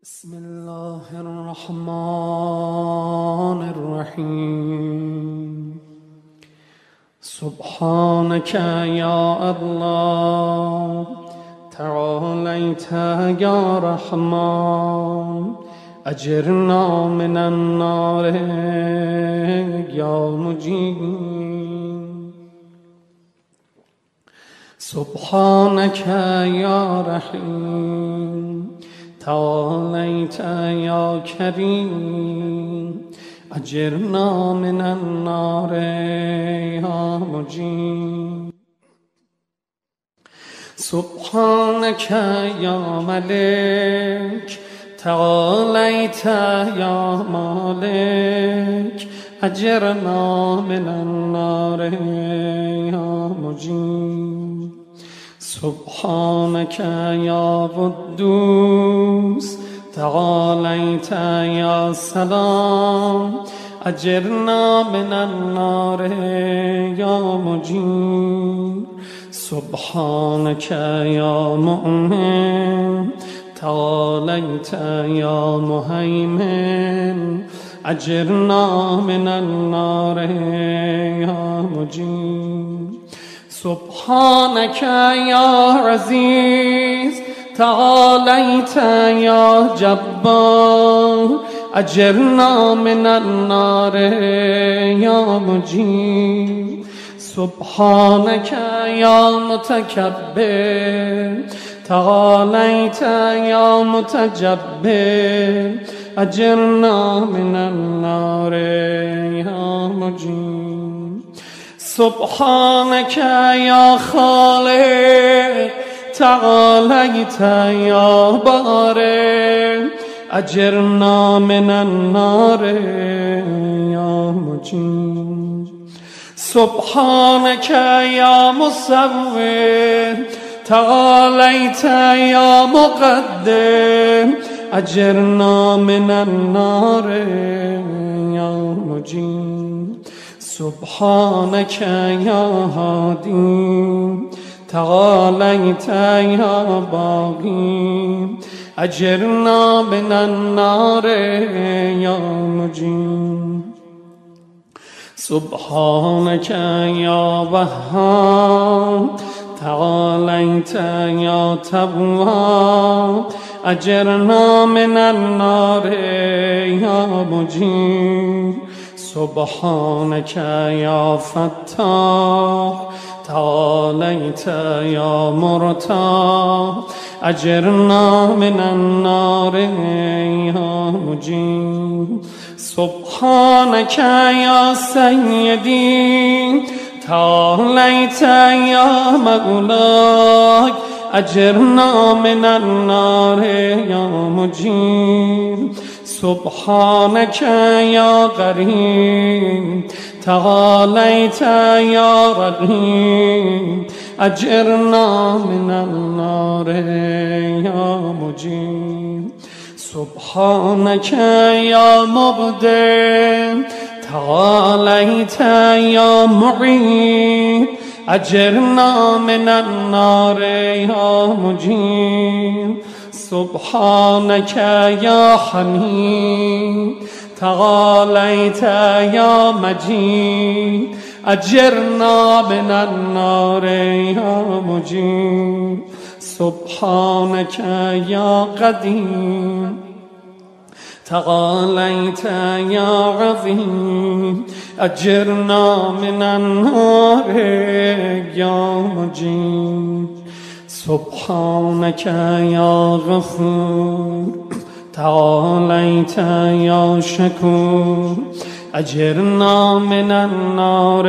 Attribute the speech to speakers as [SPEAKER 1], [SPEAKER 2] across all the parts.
[SPEAKER 1] بسم الله الرحمن الرحيم. سبحانك يا الله تعاليت يا رحمن، أجرنا من النار يا مجيب. سبحانك يا رحيم تعاليت يا كريم، أجرنا من النار يا مجيب. سبحانك يا ملك تعاليت يا مالك، أجرنا من النار يا مجيب. سبحانك يا قدوس تعاليت يا سلام، أجرنا من النار يا مجيب. سبحانك يا مؤمن تعاليت يا مهيمن، أجرنا من النار يا مجيب. سبحانك يا عزيز تعاليت يا جبار، أجرنا من النار يا مجيب. سبحانك يا متكبر تعاليت يا متجبر، أجرنا من النار يا مجيب. سبحانك يا خالق تعاليت يا بارئ، أجرنا من النار يا مجيب. سبحانك يا مصور تعاليت يا مقدم، أجرنا من النار يا مجيب. سبحانك يا هادي تعاليت يا باقي، أجرنا من النار يا مجيب. سبحانك يا وهاب تعاليت يا تواب، أجرنا من النار يا مجيب. سبحانك يا فتاح تعاليت يا مرتاح، أجرنا من النار يا مجيب. سبحانك يا سيدي تعاليت يا مولاي، أجرنا من النار يا مجيب. سبحانك يا قريب تعاليت يا رقيب، أجرنا من النار يا مجيب. سبحانك يا مبدع تعاليت يا معيد، أجرنا من النار يا مجيب. سبحانك يا حميد تعاليت يا مجيد، أجرنا من النار يا مجيب. سبحانك يا قديم تعاليت يا عظيم، أجرنا من النار يا مجيب. سبحانك يا غفور تعاليت يا شكور، أجرنا من النار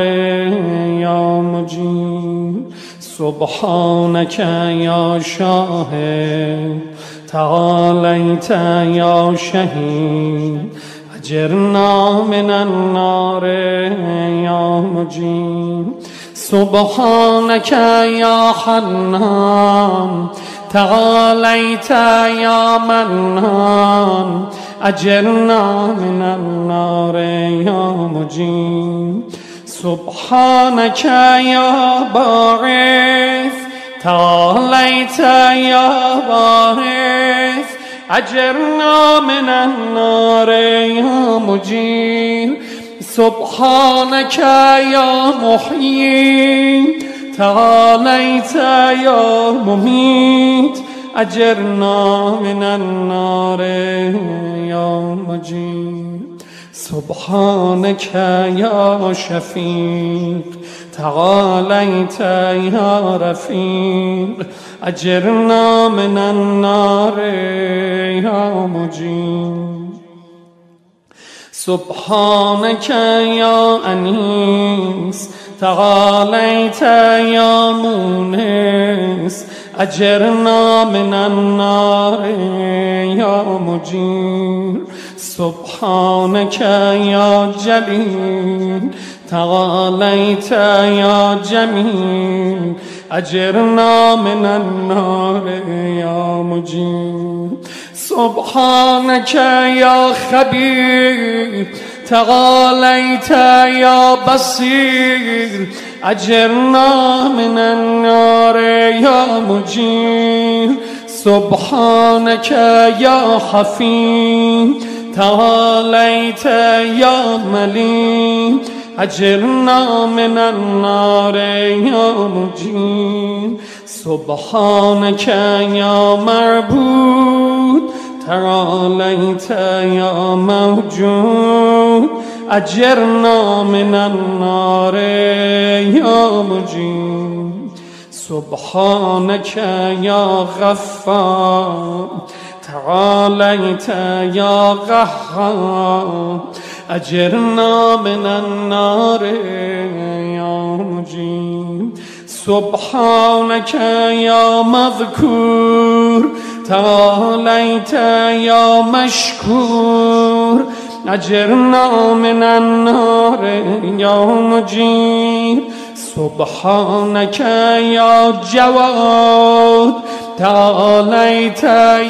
[SPEAKER 1] يا مجيب. سبحانك يا شاهد تعاليت يا شهيد، أجرنا من النار يا مجيب. سبحانك يا حنان تعاليت يا منان، أجرنا من النار يا مجيب. سبحانك يا باعث تعاليت يا باعث، أجرنا من النار يا مجير سبحانك يا محيي تعاليت يا مميت أجرنا من النار يا مجير سبحانك يا شفيق تعاليت يا رفيق أجرنا من النار يا مجير سبحانك يا أنيس تعاليت يا مونس أجرنا من النار يا مجير سبحانك يا جليل تعاليت يا جميل أجرنا من النار يا مجير سبحانك يا خبير تعاليت يا بصير أجرنا من النار يا مجير سبحانك يا حفيظ تعاليت يا مليك أجرنا من النار يا مجير سبحانك يا معبود تعاليت يا موجود أجرنا من النار يا مجير سبحانك يا غفار تعاليت يا قهار أجرنا من النار يا مجير سبحانك يا مذكور تعاليت يا مشكور أجرنا من النار يا مجير سبحانك يا جواد تعاليت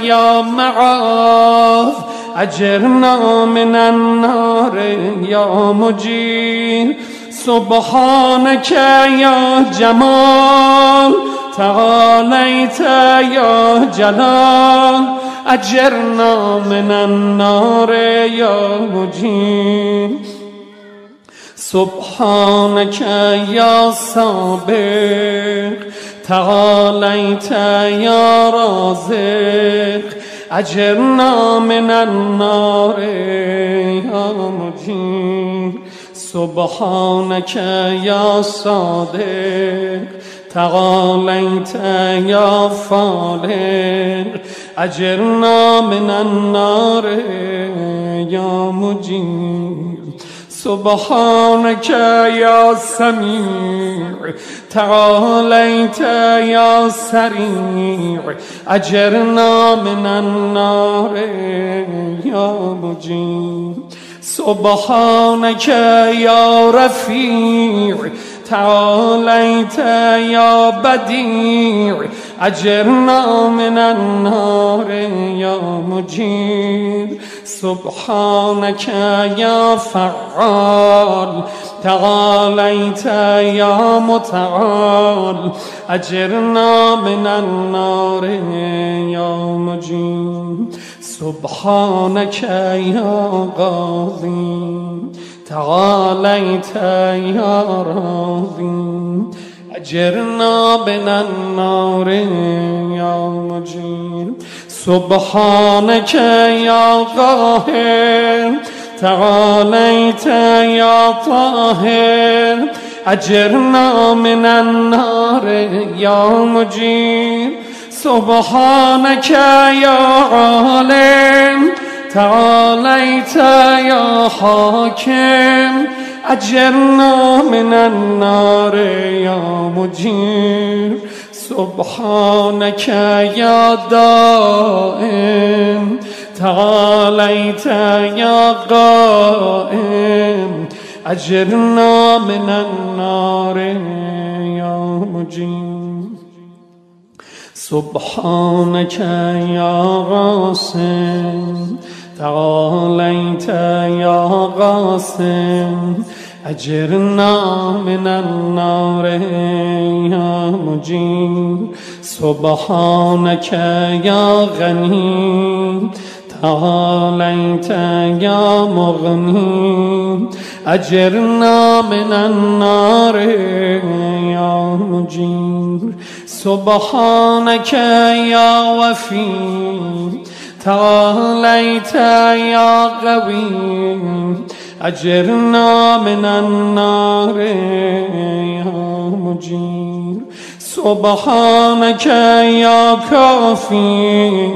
[SPEAKER 1] يا معاذ أجرنا من النار يا مجير سبحانك يا جمال تعاليت يا جلال أجرنا من النار يا مجير سبحانك يا سابق تعاليت يا رازق أجرنا من النار يا مجير سبحانك يا صادق تعاليت يا فالق أجرنا من النار يا مجير سبحانك يا سميع تعاليت يا سريع أجرنا من النار يا مجير سبحانك يا رفيع تعاليت يا بديع أجرنا من النار يا مجير سبحانك يا فعال تعاليت يا متعال أجرنا من النار يا مجير سبحانك يا غاضي تعاليت يا راضي أجرنا من النار يا مجير سبحانك يا قاهر تعاليت يا طاهر أجرنا من النار يا مجير سبحانك يا عالم تعاليت يا حاكم أجرنا من النار يا مجير سبحانك يا دائم تعاليت يا قائم أجرنا من النار يا مجير سبحانك يا غاسم تعاليت يا غاسم أجرنا من النار يا مجير سبحانك يا غني تعاليت يا مغني أجرنا من النار يا مجير سبحانك يا وفي تعاليت يا قوي أجرنا من النار يا مجير سبحانك يا كافي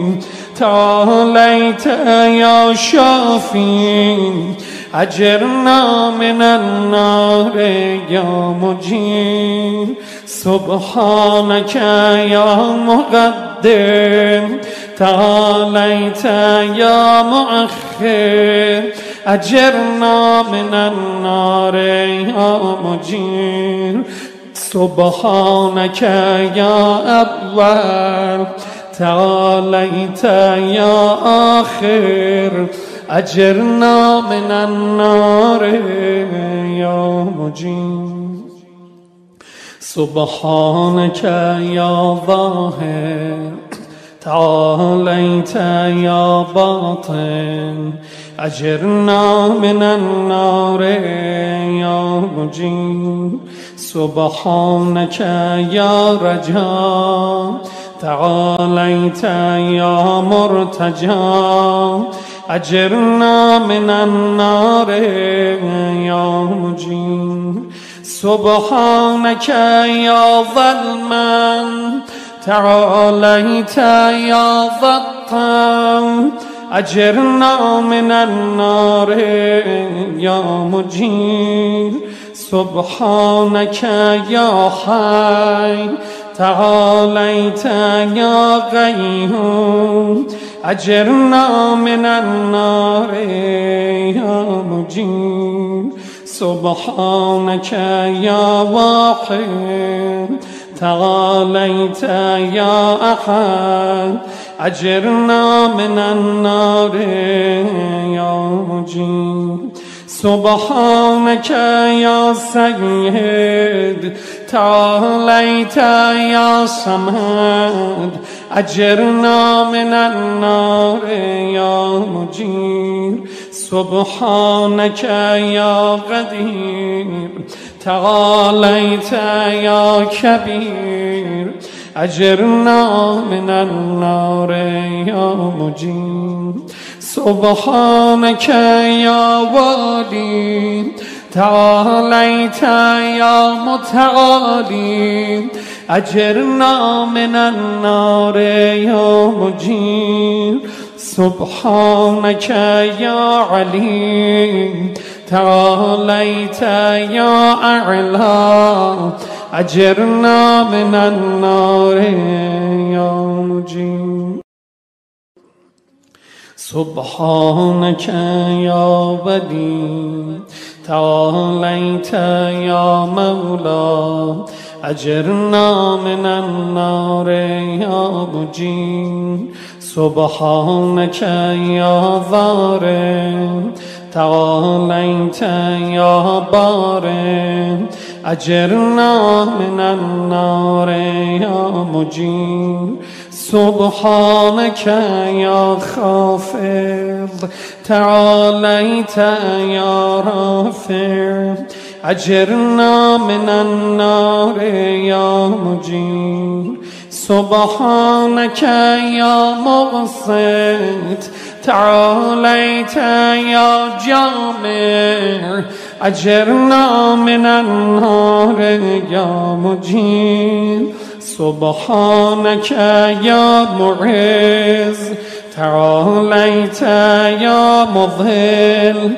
[SPEAKER 1] تعاليت يا شافي أجرنا من النار يا مجير سبحانك يا مقدم تعاليت يا مؤخر أجرنا من النار يا مجير سبحانك يا أول تعاليت يا آخر أجرنا من النار يا مجير سبحانك يا ظاهر تعاليت يا باطن أجرنا من النار يا مجير سبحانك يا رجاء تعاليت يا مرتجى أجرنا من النار يا مجير سبحانك يا ظلما تعاليت يا ضطا أجرنا من النار يا مجير سبحانك يا حي تعاليت يا قيوم أجرنا من النار يا مجير سبحانك يا واحد تعاليت يا أحد أجرنا من النار يا مجير سبحانك يا سيد تعاليت يا صمد أجرنا من النار يا مجير سبحانك يا قدير تعاليت يا كبير أجرنا من النار يا مجير سبحانك يا والي تعاليت يا متعالي أجرنا من النار يا مجير سبحانك يا عليم تعاليت يا أعلى أجرنا من النار يا مجير سبحانك يا ولي تعاليت يا مولا أجرنا من النار يا مجير سبحانك يا ظالم تعاليت يا بارم أجرنا من النار يا مجير سبحانك يا خافض تعاليت يا رافع أجرنا من النار يا مجير سبحانك يا مبسط تعاليت يا جامع أجرنا من النار يا مجير سبحانك يا معز تعاليت يا مظهر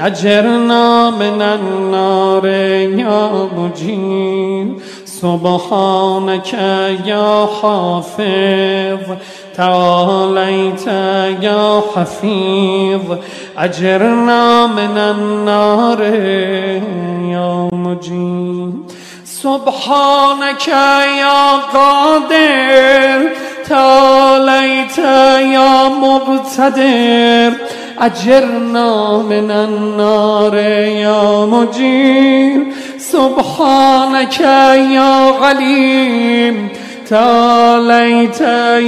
[SPEAKER 1] أجرنا من النار يا مجير سبحانك يا حافظ تعاليت يا حفيظ أجرنا من النار يا مجير سبحانك يا قادر تعاليت يا مقتدر أجرنا من النار يا مجير سبحانك يا عليم تعاليت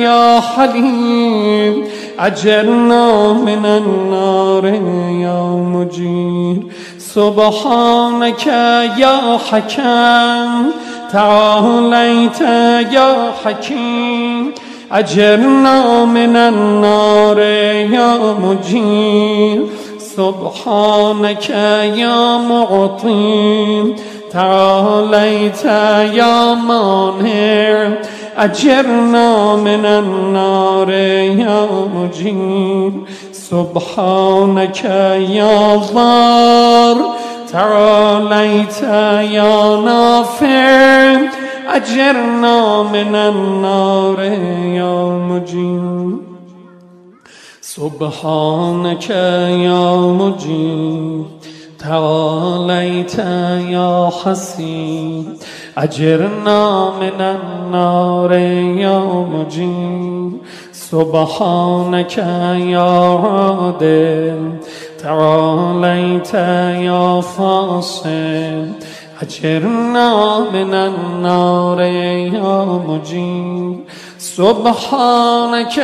[SPEAKER 1] يا حليم أجرنا من النار يا مجير سبحانك يا حكيم تعاليت يا حكيم أجرنا من النار يا مجير سبحانك يا معطي تعاليت يا مانع أجرنا من النار يا مجير سبحانك يا ضار تعاليت يا نافع أجرنا من النار يا مجير سبحانك يا مجير تعاليت يا حسيب أجرنا من النار يا مجير سبحانك يا عادل تعاليت يا فاصل أجرنا من النار يا مجير سبحانك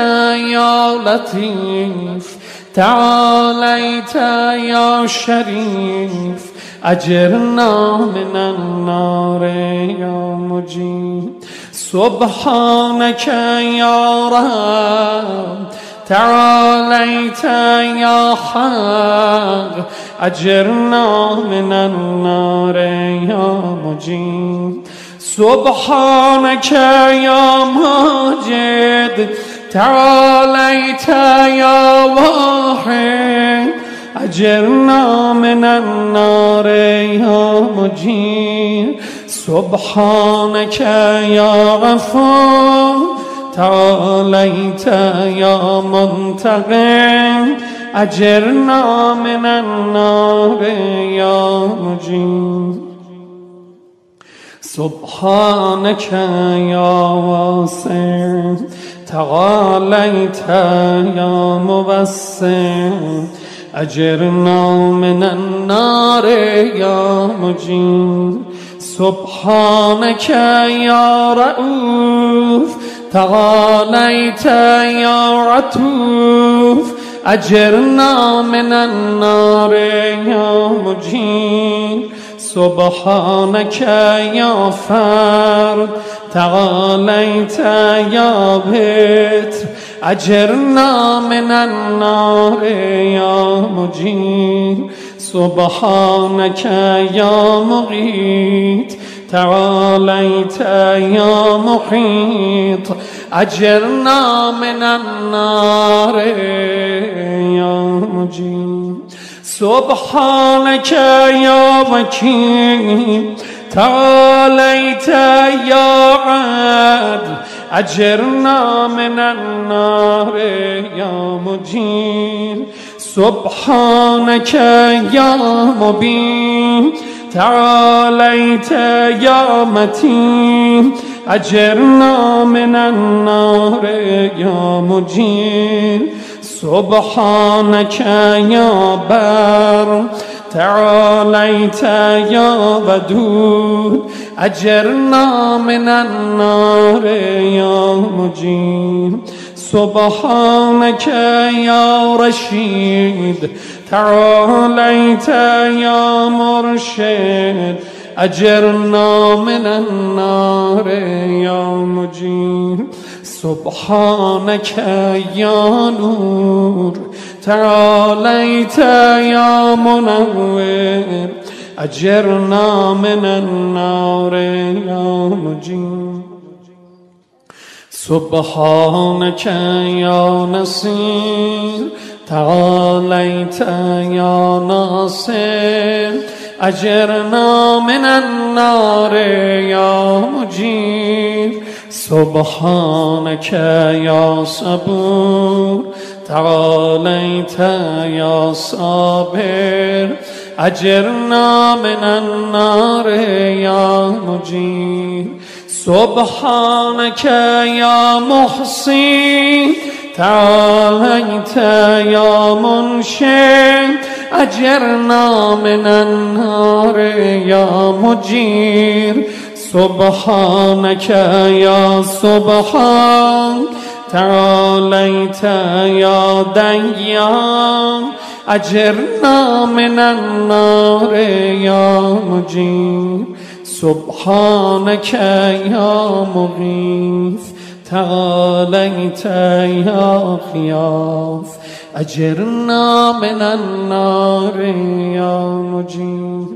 [SPEAKER 1] يا لطيف تعاليت يا شريف أجرنا من النار يا مجير سبحانك يا رب تعاليت يا حق أجرنا من النار يا مجير سبحانك يا ماجد تعاليت يا واحد أجرنا من النار يا مجير سبحانك يا غفور تعاليت يا منتقم أجرنا من النار يا مجير سبحانك يا واسع تعاليت يا مبصر أجرنا من النار يا مجير سبحانك يا رؤوف تعاليت يا عطوف أجرنا من النار يا مجير سبحانك يا فرد تعاليت يا بتر أجرنا من النار يا مجير سبحانك يا مغيث تعاليت يا محيط أجرنا من النار يا مجير سبحانك يا وكيل تعاليت يا عدل أجرنا من النار يا مجير سبحانك يا مبين تعاليت يا متين أجرنا من النار يا مجير سبحانك يا بر تعاليت يا ودود أجرنا من النار يا مجير سبحانك يا رشيد تعاليت يا مرشد أجرنا من النار يا مجير سبحانك يا نور تعاليت يا منور أجرنا من النار يا مجير سبحانك يا نصير تعاليت يا ناصر أجرنا من النار يا مجير سبحانك يا صبور تعاليت يا صابر أجرنا من النار يا مجير سبحانك يا محصي تعاليت يا منشئ أجرنا من النار يا مجير سبحانك يا سبحان تعاليت يا ديان أجرنا من النار يا مجير سبحانك يا مغيث تعاليت يا خياف أجرنا من النار يا مجير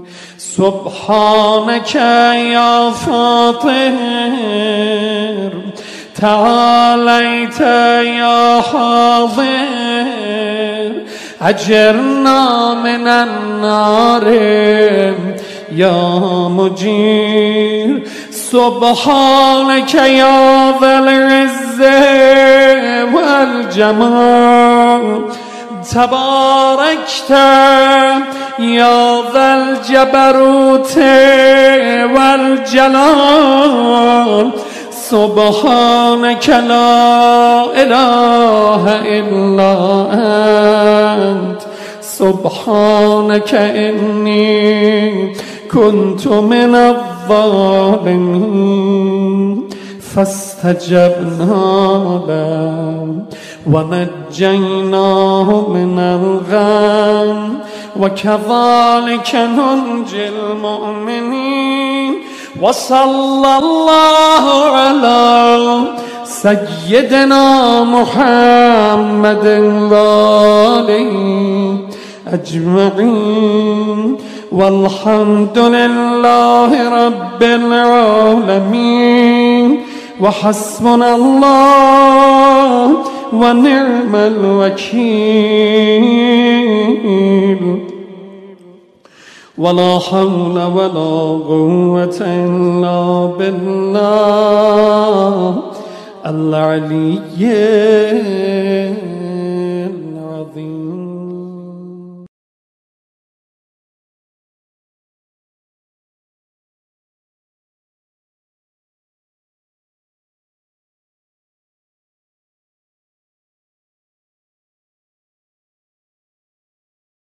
[SPEAKER 1] سبحانك يا فاطر تعاليت يا حاضر أجرنا من النار يا مجير سبحانك يا ذا العز والجمال تباركت يا ذا الجبروت والجلال سبحانك لا إله إلا أنت سبحانك إني كنت من الظالمين فاستجبنا له ونجيناه من الغم وكذلك ننجي المؤمنين وصلى الله على سيدنا محمد وآله أجمعين والحمد لله رب العالمين وحسبنا الله ونعم الوكيل ولا حول ولا قوة إلا بالله العلي